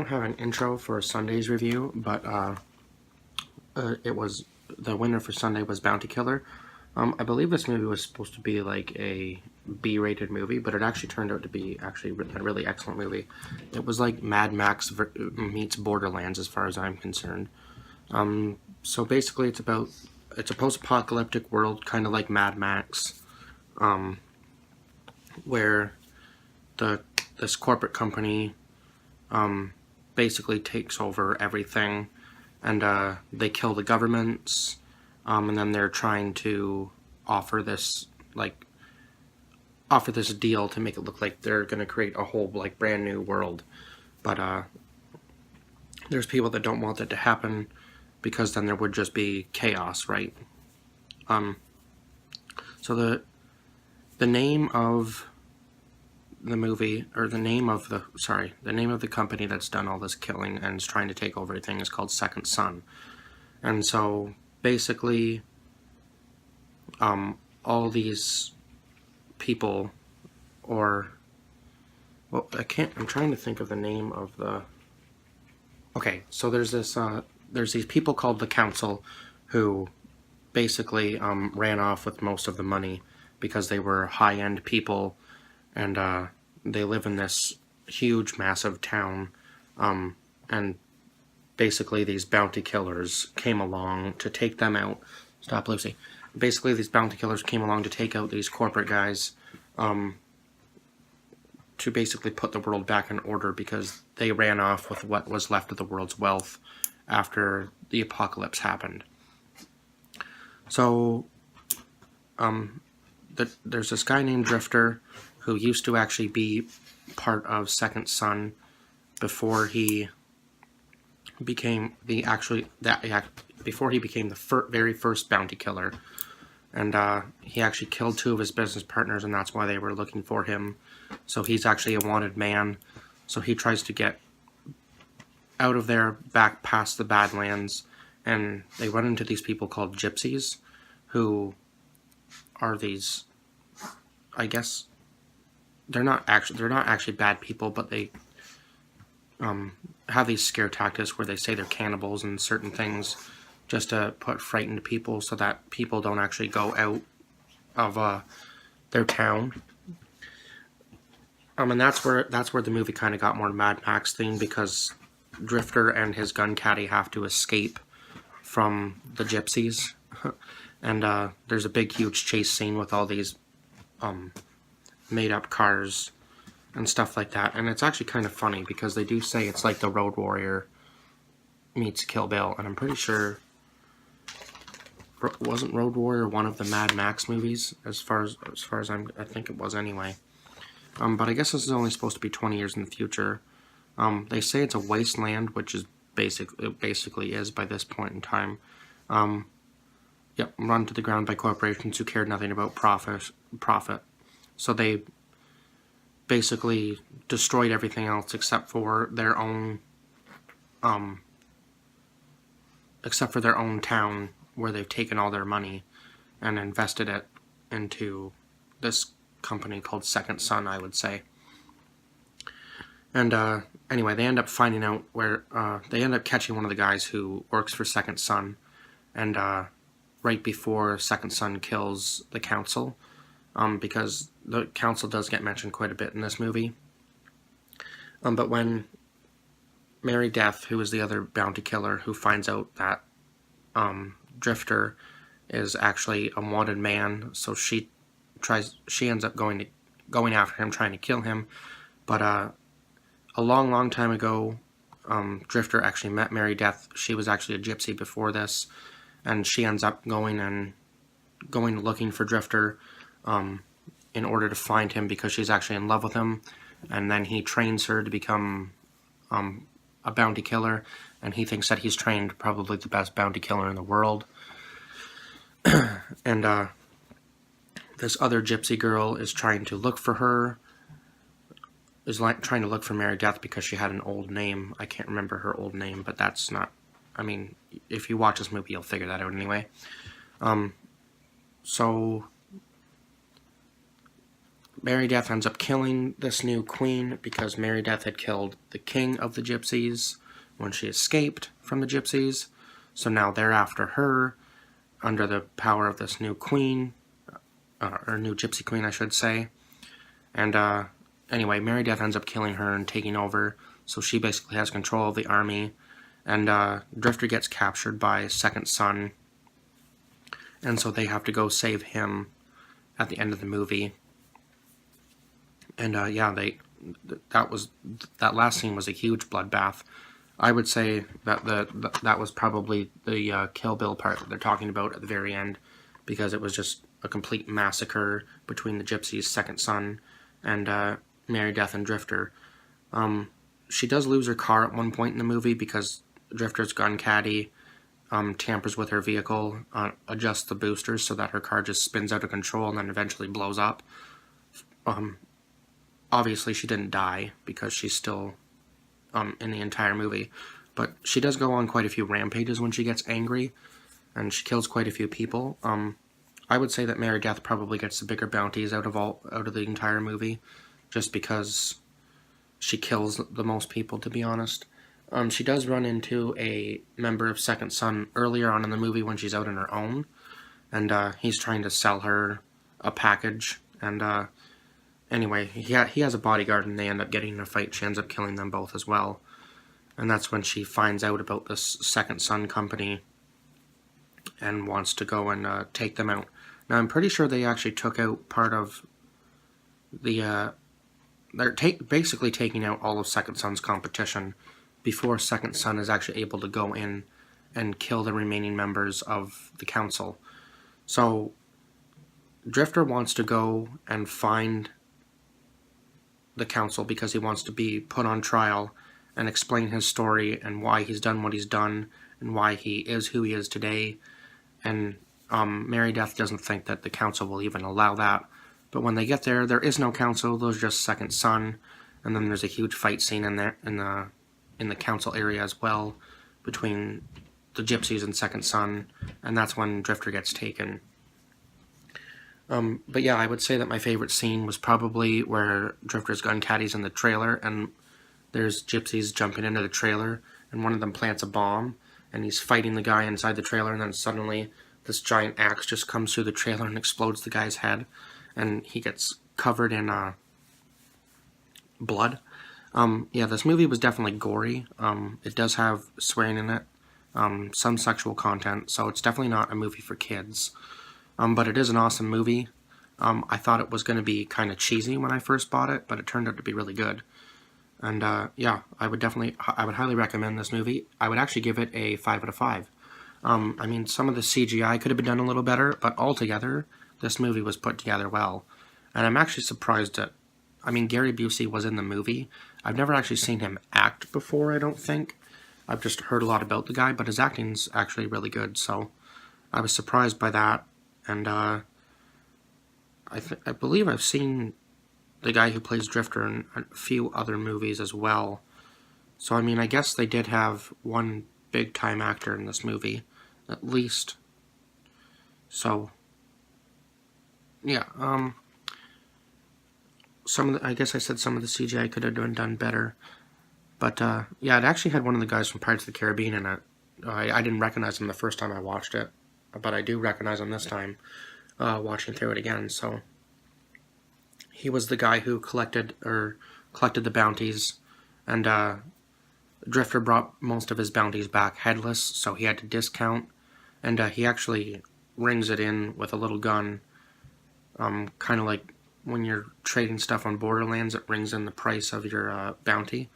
don't have an intro for Sunday's review, but it was the winner for Sunday was Bounty Killer. I believe this movie was supposed to be like a B-rated movie, but it actually turned out to be actually a really excellent movie. It was like Mad Max meets Borderlands, as far as I'm concerned. So basically, it's a post-apocalyptic world, kind of like Mad Max, where this corporate company basically takes over everything, and they kill the governments, and then they're trying to offer this deal to make it look like they're going to create a whole like brand new world. But there's people that don't want that to happen, because then there would just be chaos, right? So the name of the movie, or the name of the company that's done all this killing and is trying to take over everything, is called Second Son. And so basically, all these people, I'm trying to think of the name of the... Okay, so there's these people called the Council who basically ran off with most of the money because they were high-end people, and they live in this huge, massive town, and basically these bounty killers came along to take them out. Stop, Lucy. Basically, these bounty killers came along to take out these corporate guys, to basically put the world back in order, because they ran off with what was left of the world's wealth after the apocalypse happened. So, there's this guy named Drifter who used to actually be part of Second Son before he became the very first bounty killer, and he actually killed 2 of his business partners, and that's why they were looking for him. So he's actually a wanted man. So he tries to get out of there, back past the Badlands, and they run into these people called gypsies, who are these, I guess, they're not actually bad people, but they have these scare tactics where they say they're cannibals and certain things, just to put fright into people so that people don't actually go out of their town. And that's where the movie kind of got more Mad Max themed, because Drifter and his gun caddy have to escape from the gypsies. And there's a big, huge chase scene with all these made-up cars and stuff like that. And it's actually kind of funny, because they do say it's like the Road Warrior meets Kill Bill. And I'm pretty sure... wasn't Road Warrior one of the Mad Max movies? As far as I think it was anyway. But I guess this is only supposed to be 20 years in the future. They say it's a wasteland, which is it basically is by this point in time. Yep, run to the ground by corporations who cared nothing about profit. So they basically destroyed everything else except for their own town, where they've taken all their money and invested it into this company called Second Son, I would say. And anyway, they end up finding out where they end up catching one of the guys who works for Second Son, and right before Second Son kills the Council, because the Council does get mentioned quite a bit in this movie. But when Mary Death, who is the other bounty killer, who finds out that Drifter is actually a wanted man, so she ends up going after him, trying to kill him. But a long time ago, Drifter actually met Mary Death. She was actually a gypsy before this, and she ends up going looking for Drifter in order to find him, because she's actually in love with him. And then he trains her to become a bounty killer, and he thinks that he's trained probably the best bounty killer in the world. And this other gypsy girl is trying to look for her, trying to look for Mary Death, because she had an old name. I can't remember her old name, but that's not... I mean, if you watch this movie, you'll figure that out anyway. So Mary Death ends up killing this new queen because Mary Death had killed the king of the gypsies when she escaped from the gypsies. So now they're after her under the power of this new queen, or new gypsy queen, I should say. And anyway, Mary Death ends up killing her and taking over. So she basically has control of the army. And Drifter gets captured by Second Son. And so they have to go save him at the end of the movie. And yeah, that last scene was a huge bloodbath. I would say that that was probably the Kill Bill part that they're talking about at the very end, because it was just a complete massacre between the gypsies, Second Son, and Mary Death and Drifter. She does lose her car at one point in the movie because Drifter's gun caddy tampers with her vehicle, adjusts the boosters so that her car just spins out of control and then eventually blows up. Obviously, she didn't die because she's still in the entire movie, but she does go on quite a few rampages when she gets angry, and she kills quite a few people. I would say that Mary Death probably gets the bigger bounties out of the entire movie, just because she kills the most people, to be honest. She does run into a member of Second Son earlier on in the movie when she's out on her own, and he's trying to sell her a package, and anyway, he has a bodyguard, and they end up getting in a fight. She ends up killing them both as well, and that's when she finds out about this Second Son company and wants to go and take them out. Now, I'm pretty sure they actually took out part of the... they're basically taking out all of Second Son's competition before Second Son is actually able to go in and kill the remaining members of the council. So, Drifter wants to go and find the council because he wants to be put on trial and explain his story and why he's done what he's done and why he is who he is today. And Mary Death doesn't think that the council will even allow that. But when they get there, there is no council. There's just Second Son, and then there's a huge fight scene in there in the council area as well between the gypsies and Second Son, and that's when Drifter gets taken. But yeah, I would say that my favorite scene was probably where Drifter's gun caddy's in the trailer, and there's gypsies jumping into the trailer, and one of them plants a bomb, and he's fighting the guy inside the trailer, and then suddenly this giant axe just comes through the trailer and explodes the guy's head, and he gets covered in blood. Yeah, this movie was definitely gory. It does have swearing in it, some sexual content, so it's definitely not a movie for kids. But it is an awesome movie. I thought it was going to be kind of cheesy when I first bought it, but it turned out to be really good. And yeah, I would highly recommend this movie. I would actually give it a 5 out of 5. I mean, some of the CGI could have been done a little better, but altogether, this movie was put together well. And I'm actually surprised that, I mean, Gary Busey was in the movie. I've never actually seen him act before, I don't think. I've just heard a lot about the guy, but his acting's actually really good, so I was surprised by that. And I believe I've seen the guy who plays Drifter in a few other movies as well. So, I mean, I guess they did have one big-time actor in this movie, at least. So, yeah, I guess I said some of the CGI could have been done better. But, yeah, it actually had one of the guys from Pirates of the Caribbean in it. I didn't recognize him the first time I watched it, but I do recognize him this time, watching through it again. So he was the guy who collected the bounties, and Drifter brought most of his bounties back headless, so he had to discount, and he actually rings it in with a little gun, kind of like when you're trading stuff on Borderlands, it rings in the price of your bounty,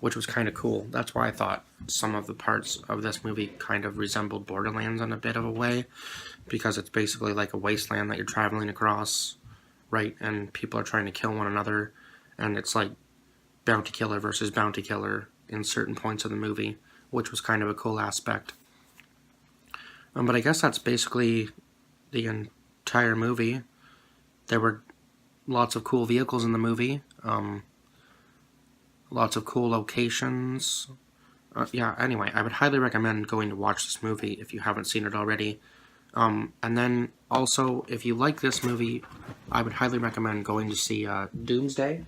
which was kind of cool. That's why I thought some of the parts of this movie kind of resembled Borderlands in a bit of a way, because it's basically like a wasteland that you're traveling across, right, and people are trying to kill one another, and it's like bounty killer versus bounty killer in certain points of the movie, which was kind of a cool aspect. But I guess that's basically the entire movie. There were lots of cool vehicles in the movie, lots of cool locations. Yeah, anyway, I would highly recommend going to watch this movie if you haven't seen it already. And then also, if you like this movie, I would highly recommend going to see Doomsday,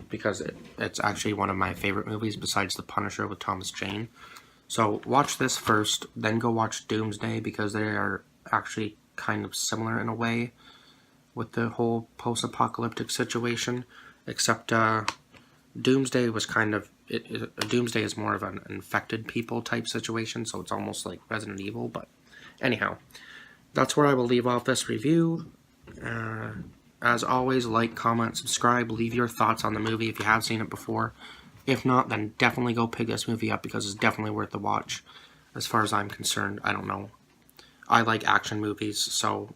because it's actually one of my favorite movies besides The Punisher with Thomas Jane. So watch this first, then go watch Doomsday, because they are actually kind of similar in a way with the whole post-apocalyptic situation, except Doomsday was kind of Doomsday is more of an infected people type situation, so it's almost like Resident Evil. But anyhow, that's where I will leave off this review. As always, like, comment, subscribe, leave your thoughts on the movie if you have seen it before. If not, then definitely go pick this movie up, because it's definitely worth the watch. As far as I'm concerned, I don't know. I like action movies, so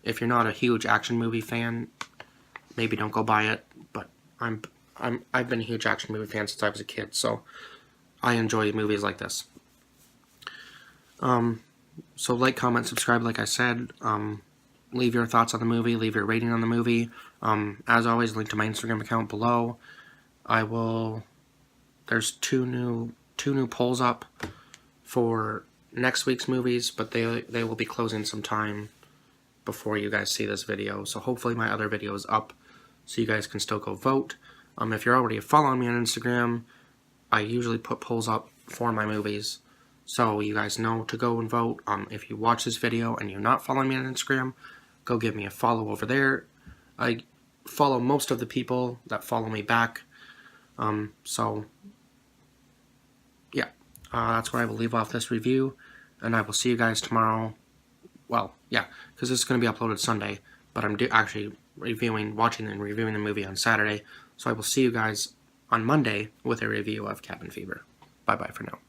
if you're not a huge action movie fan, maybe don't go buy it. But I've been a huge action movie fan since I was a kid, so I enjoy movies like this. So like, comment, subscribe, like I said. Leave your thoughts on the movie, leave your rating on the movie. As always, link to my Instagram account below. There's two new polls up for next week's movies, but they will be closing sometime before you guys see this video. So hopefully my other video is up, so you guys can still go vote. If you're already following me on Instagram, I usually put polls up for my movies, so you guys know to go and vote. If you watch this video and you're not following me on Instagram, go give me a follow over there. I follow most of the people that follow me back. So yeah, that's where I will leave off this review, and I will see you guys tomorrow. Well, yeah, because this is going to be uploaded Sunday, but I'm actually watching and reviewing the movie on Saturday. So I will see you guys on Monday with a review of Cabin Fever. Bye-bye for now.